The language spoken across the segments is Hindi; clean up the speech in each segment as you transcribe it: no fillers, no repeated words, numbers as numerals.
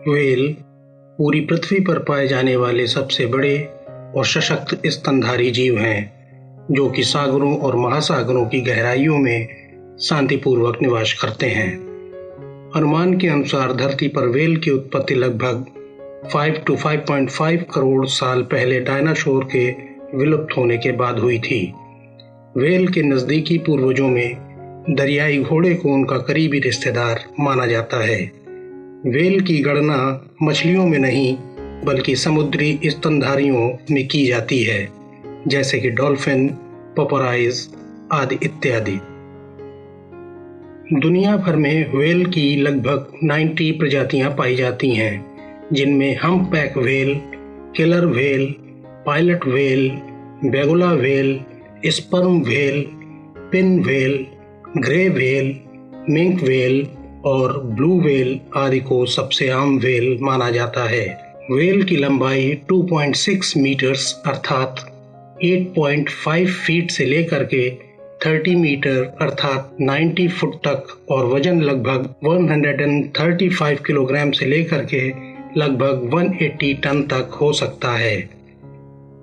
व्हेल पूरी पृथ्वी पर पाए जाने वाले सबसे बड़े और सशक्त स्तनधारी जीव हैं, जो कि सागरों और महासागरों की गहराइयों में शांतिपूर्वक निवास करते हैं। अनुमान के अनुसार धरती पर व्हेल की उत्पत्ति लगभग 5 to 5.5 करोड़ साल पहले डायनासोर के विलुप्त होने के बाद हुई थी। व्हेल के नज़दीकी पूर्वजों में दरियाई घोड़े को उनका करीबी रिश्तेदार माना जाता है। व्हेल की गणना मछलियों में नहीं बल्कि समुद्री स्तनधारियों में की जाती है, जैसे कि डॉल्फिन, पोर्पोइस आदि इत्यादि। दुनिया भर में व्हेल की लगभग 90 प्रजातियां पाई जाती हैं, जिनमें humpback whale, killer whale, pilot whale, बेगुला whale, sperm whale, fin whale, grey whale, minke whale और ब्लू व्हेल आदि को सबसे आम व्हेल माना जाता है। व्हेल की लंबाई 2.6 मीटर्स अर्थात 8.5 फीट से लेकर के 30 मीटर अर्थात 90 फुट तक और वजन लगभग 135 किलोग्राम से लेकर के लगभग 180 टन तक हो सकता है।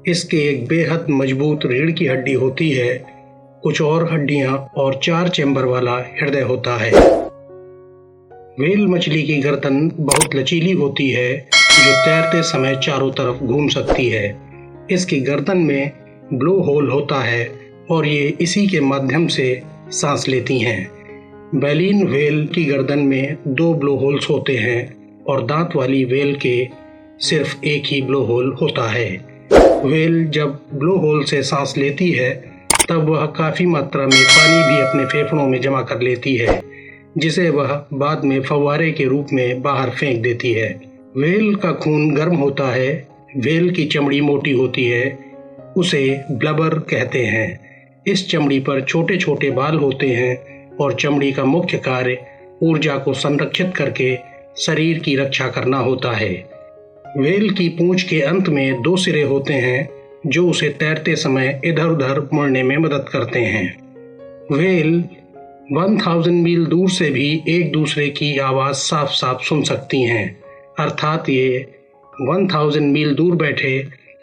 इसके एक बेहद मजबूत रीढ़ की हड्डी होती है, कुछ और हड्डियां और 4 चैम्बर वाला हृदय होता है। व्हेल मछली की गर्दन बहुत लचीली होती है, जो तैरते समय चारों तरफ घूम सकती है। इसकी गर्दन में ब्लो होल होता है और ये इसी के माध्यम से सांस लेती हैं। बैलीन व्हेल की गर्दन में 2 ब्लो होल्स होते हैं और दांत वाली व्हेल के सिर्फ एक ही ब्लो होल होता है। व्हेल जब ब्लो होल से सांस लेती है तब वह काफ़ी मात्रा में पानी भी अपने फेफड़ों में जमा कर लेती है, जिसे वह बाद में फव्वारे के रूप में बाहर फेंक देती है। व्हेल का खून गर्म होता है। व्हेल की चमड़ी मोटी होती है, उसे ब्लबर कहते हैं। इस चमड़ी पर छोटे छोटे बाल होते हैं और चमड़ी का मुख्य कार्य ऊर्जा को संरक्षित करके शरीर की रक्षा करना होता है। व्हेल की पूंछ के अंत में 2 सिरे होते हैं, जो उसे तैरते समय इधर उधर मुड़ने में मदद करते हैं। व्हेल 1000 मील दूर से भी एक दूसरे की आवाज़ साफ साफ सुन सकती हैं, अर्थात ये 1000 मील दूर बैठे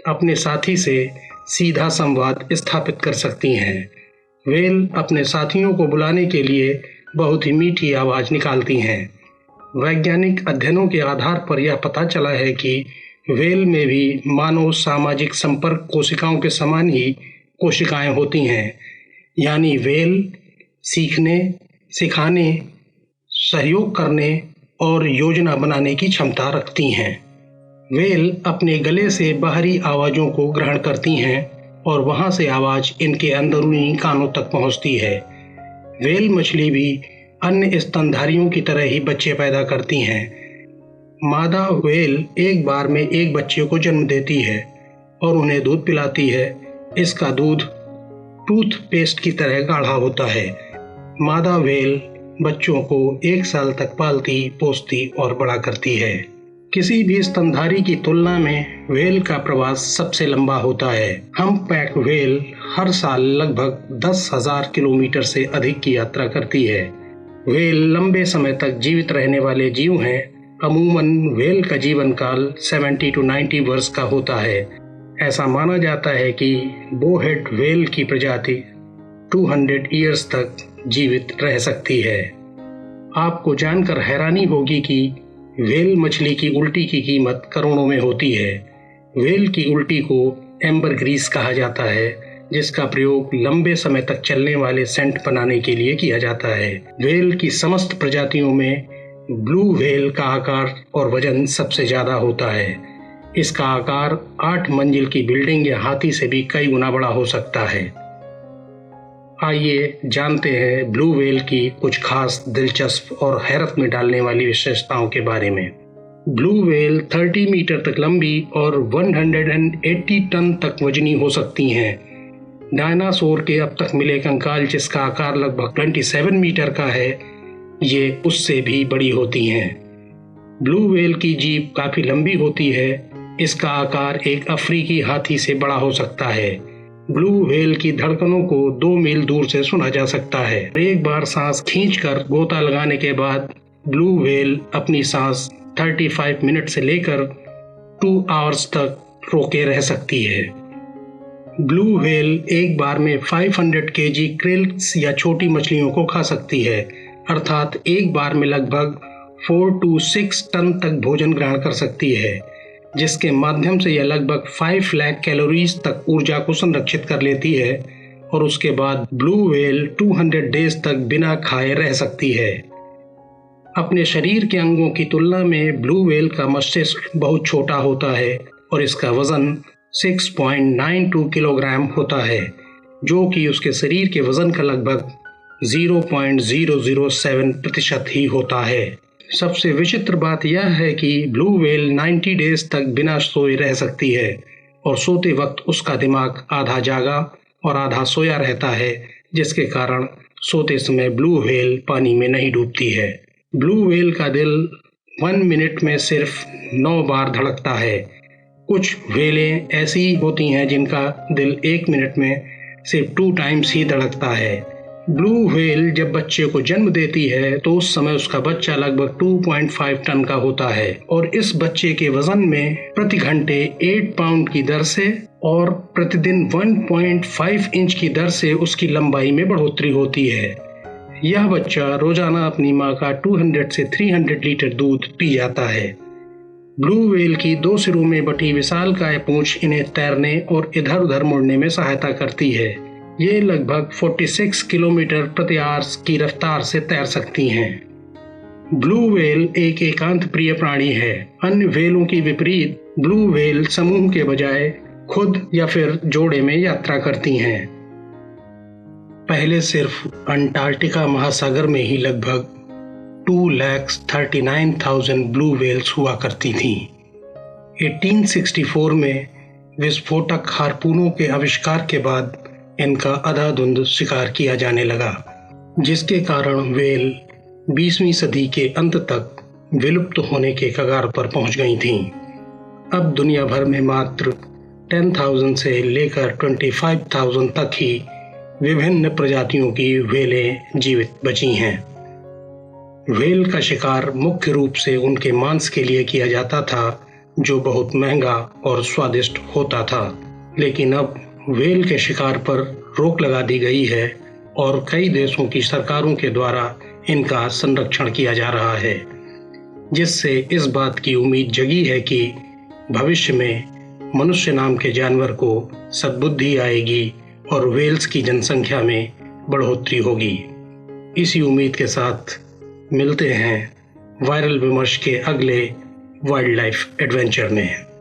अपने साथी से सीधा संवाद स्थापित कर सकती हैं। व्हेल अपने साथियों को बुलाने के लिए बहुत ही मीठी आवाज़ निकालती हैं। वैज्ञानिक अध्ययनों के आधार पर यह पता चला है कि व्हेल में भी मानव सामाजिक संपर्क कोशिकाओं के समान ही कोशिकाएं होती हैं, यानी व्हेल सीखने, सिखाने, सहयोग करने और योजना बनाने की क्षमता रखती हैं। व्हेल अपने गले से बाहरी आवाज़ों को ग्रहण करती हैं और वहां से आवाज़ इनके अंदरूनी कानों तक पहुंचती है। व्हेल मछली भी अन्य स्तनधारियों की तरह ही बच्चे पैदा करती हैं। मादा व्हेल एक बार में एक बच्चे को जन्म देती है और उन्हें दूध पिलाती है। इसका दूध टूथपेस्ट की तरह गाढ़ा होता है। मादा व्हेल बच्चों को 1 साल तक पालती, पोसती और बड़ा करती है। किसी भी स्तनधारी की तुलना में व्हेल का प्रवास सबसे लंबा होता है। हम्पबैक व्हेल हर साल लगभग 10,000 किलोमीटर से अधिक की यात्रा करती है। व्हेल लंबे समय तक जीवित रहने वाले जीव हैं। अमूमन व्हेल का जीवन काल 70 to 90 वर्ष का होता है। ऐसा माना जाता है कि बोहेड व्हेल की प्रजाति 200 ईयर्स तक जीवित रह सकती है। आपको जानकर हैरानी होगी कि व्हेल मछली की उल्टी की कीमत करोड़ों में होती है। व्हेल की उल्टी को एम्बरग्रीस कहा जाता है, जिसका प्रयोग लंबे समय तक चलने वाले सेंट बनाने के लिए किया जाता है। व्हेल की समस्त प्रजातियों में ब्लू व्हेल का आकार और वजन सबसे ज्यादा होता है। इसका आकार 8 मंजिल की बिल्डिंग या हाथी से भी कई गुना बड़ा हो सकता है। आइए जानते हैं ब्लू व्हेल की कुछ खास, दिलचस्प और हैरत में डालने वाली विशेषताओं के बारे में। ब्लू व्हेल 30 मीटर तक लंबी और 180 टन तक वजनी हो सकती हैं। डायनासोर के अब तक मिले कंकाल, जिसका आकार लगभग 27 मीटर का है, ये उससे भी बड़ी होती हैं। ब्लू व्हेल की जीभ काफी लंबी होती है। इसका आकार एक अफ्रीकी हाथी से बड़ा हो सकता है। ब्लू व्हेल की धड़कनों को 2 मील दूर से सुना जा सकता है। एक बार सांस खींचकर गोता लगाने के बाद ब्लू व्हेल अपनी सांस 35 मिनट से लेकर 2 आवर्स तक रोके रह सकती है। ब्लू व्हेल एक बार में 500 केजी क्रिल्स या छोटी मछलियों को खा सकती है, अर्थात एक बार में लगभग 4 to 6 टन तक भोजन ग्रहण कर सकती है, जिसके माध्यम से यह लगभग 5 लाख कैलोरीज तक ऊर्जा को संरक्षित कर लेती है और उसके बाद ब्लू व्हेल 200 डेज तक बिना खाए रह सकती है। अपने शरीर के अंगों की तुलना में ब्लू व्हेल का मस्तिष्क बहुत छोटा होता है और इसका वजन 6.92 किलोग्राम होता है, जो कि उसके शरीर के वजन का लगभग 0.007% ही होता है। सबसे विचित्र बात यह है कि ब्लू व्हेल 90 डेज तक बिना सोए रह सकती है और सोते वक्त उसका दिमाग आधा जागा और आधा सोया रहता है, जिसके कारण सोते समय ब्लू व्हेल पानी में नहीं डूबती है। ब्लू व्हेल का दिल 1 मिनट में सिर्फ 9 बार धड़कता है। कुछ व्हेलें ऐसी होती हैं जिनका दिल 1 मिनट में सिर्फ 2 टाइम्स ही धड़कता है। ब्लू व्हेल जब बच्चे को जन्म देती है तो उस समय उसका बच्चा लगभग 2.5 टन का होता है और इस बच्चे के वजन में प्रति घंटे 8 पाउंड की दर से और प्रतिदिन 1.5 इंच की दर से उसकी लंबाई में बढ़ोतरी होती है। यह बच्चा रोजाना अपनी माँ का 200 से 300 लीटर दूध पी जाता है। ब्लू व्हेल की 2 सिरों में बटी विशालकाय पूंछ इन्हें तैरने और इधर उधर मुड़ने में सहायता करती है। ये लगभग 46 किलोमीटर प्रति आवर्स की रफ्तार से तैर सकती हैं। ब्लू व्हेल एक एकांत प्रिय प्राणी है। अन्य व्हेलों की विपरीत ब्लू व्हेल समूह के बजाय खुद या फिर जोड़े में यात्रा करती हैं। पहले सिर्फ अंटार्कटिका महासागर में ही लगभग 2,39,000 ब्लू व्हेल्स हुआ करती थीं। 1864 में विस्फोटक हार्पूनों के आविष्कार के बाद इनका अंधाधुंध शिकार किया जाने लगा, जिसके कारण व्हेल 20वीं सदी के अंत तक विलुप्त होने के कगार पर पहुंच गई थीं। अब दुनिया भर में मात्र 10,000 से लेकर 25,000 तक ही विभिन्न प्रजातियों की व्हेलें जीवित बची हैं। व्हेल का शिकार मुख्य रूप से उनके मांस के लिए किया जाता था, जो बहुत महंगा और स्वादिष्ट होता था, लेकिन अब व्हेल के शिकार पर रोक लगा दी गई है और कई देशों की सरकारों के द्वारा इनका संरक्षण किया जा रहा है, जिससे इस बात की उम्मीद जगी है कि भविष्य में मनुष्य नाम के जानवर को सद्बुद्धि आएगी और व्हेल्स की जनसंख्या में बढ़ोतरी होगी। इसी उम्मीद के साथ मिलते हैं वायरल विमर्श के अगले वाइल्ड लाइफ एडवेंचर में।